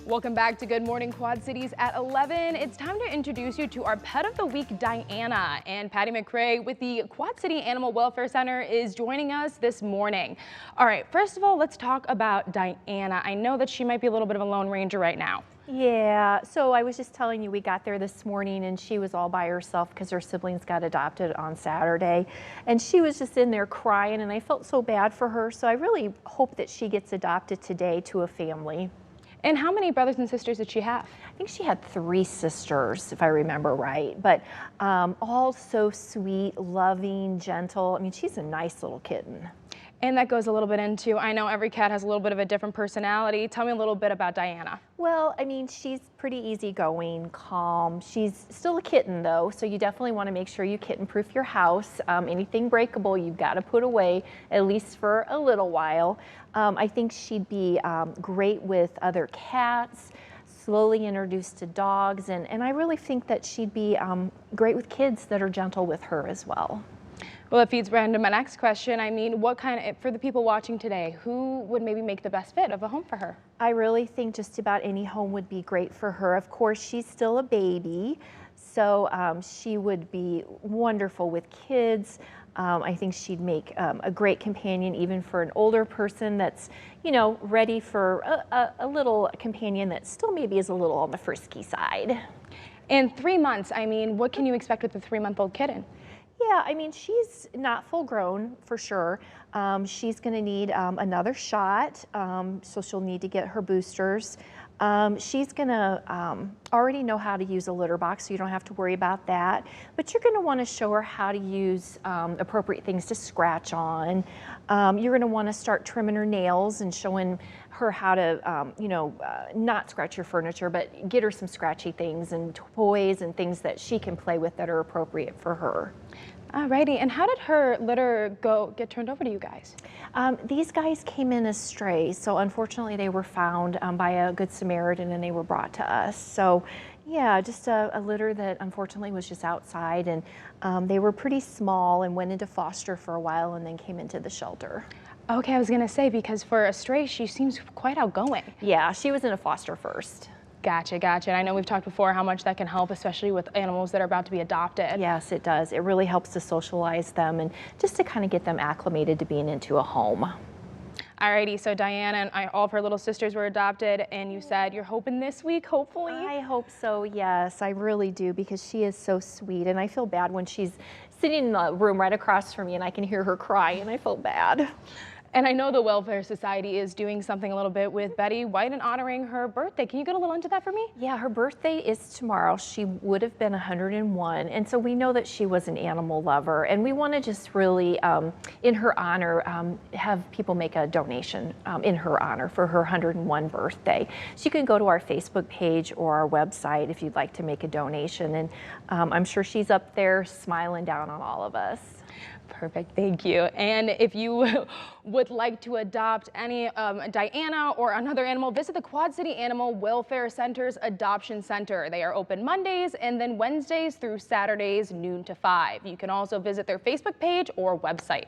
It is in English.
Welcome back to Good Morning Quad Cities at 11. It's time to introduce you to our Pet of the Week, Diana. And Patty McRae with the Quad City Animal Welfare Center is joining us this morning. All right, first of all, let's talk about Diana. I know that she might be a little bit of a lone ranger right now. Yeah, so I was just telling you, we got there this morning and she was all by herself because her siblings got adopted on Saturday. And she was just in there crying and I felt so bad for her. So I really hope that she gets adopted today to a family. And how many brothers and sisters did she have? I think she had 3 sisters, if I remember right, but all so sweet, loving, gentle. I mean, she's a nice little kitten. And that goes a little bit into, I know every cat has a little bit of a different personality. Tell me a little bit about Diana. Well, I mean, she's pretty easygoing, calm. She's still a kitten though, so you definitely want to make sure you kitten-proof your house. Anything breakable, you've got to put away, at least for a little while. I think she'd be great with other cats, slowly introduced to dogs, and I really think that she'd be great with kids that are gentle with her as well. Well, it feeds right into my next question. I mean, what kind of, for the people watching today, who would maybe make the best fit of a home for her? I really think just about any home would be great for her. Of course, she's still a baby, so she would be wonderful with kids. I think she'd make a great companion even for an older person that's, you know, ready for a little companion that still maybe is a little on the frisky side. In 3 months, I mean, what can you expect with a 3-month-old kitten? Yeah, I mean, she's not full grown for sure. She's going to need another shot, so she'll need to get her boosters. She's going to already know how to use a litter box, so you don't have to worry about that. But you're going to want to show her how to use appropriate things to scratch on. You're going to want to start trimming her nails and showing her how to, not scratch your furniture, but get her some scratchy things and toys and things that she can play with that are appropriate for her. Alrighty, and how did her litter get turned over to you guys? These guys came in as strays, so unfortunately they were found by a Good Samaritan and they were brought to us. So yeah, just a litter that unfortunately was just outside, and they were pretty small and went into foster for a while and then came into the shelter. Okay, I was gonna say, because for a stray, she seems quite outgoing. Yeah, she was in a foster first. Gotcha, gotcha. And I know we've talked before how much that can help, especially with animals that are about to be adopted. Yes, it does. It really helps to socialize them and just to kind of get them acclimated to being into a home. Alrighty, so Diana and all of her little sisters were adopted, and you said you're hoping this week, hopefully? I hope so, yes, I really do, because she is so sweet, and I feel bad when she's sitting in the room right across from me and I can hear her cry, and I feel bad. And I know the Welfare Society is doing something a little bit with Betty White and honoring her birthday. Can you get a little into that for me? Yeah, her birthday is tomorrow. She would have been 101. And so we know that she was an animal lover. And we want to just really, in her honor, have people make a donation in her honor for her 101 birthday. So you can go to our Facebook page or our website if you'd like to make a donation. And I'm sure she's up there smiling down on all of us. Perfect, thank you. And if you would like to adopt any Diana or another animal, visit the Quad City Animal Welfare Center's Adoption Center. They are open Mondays and then Wednesdays through Saturdays, noon to 5. You can also visit their Facebook page or website.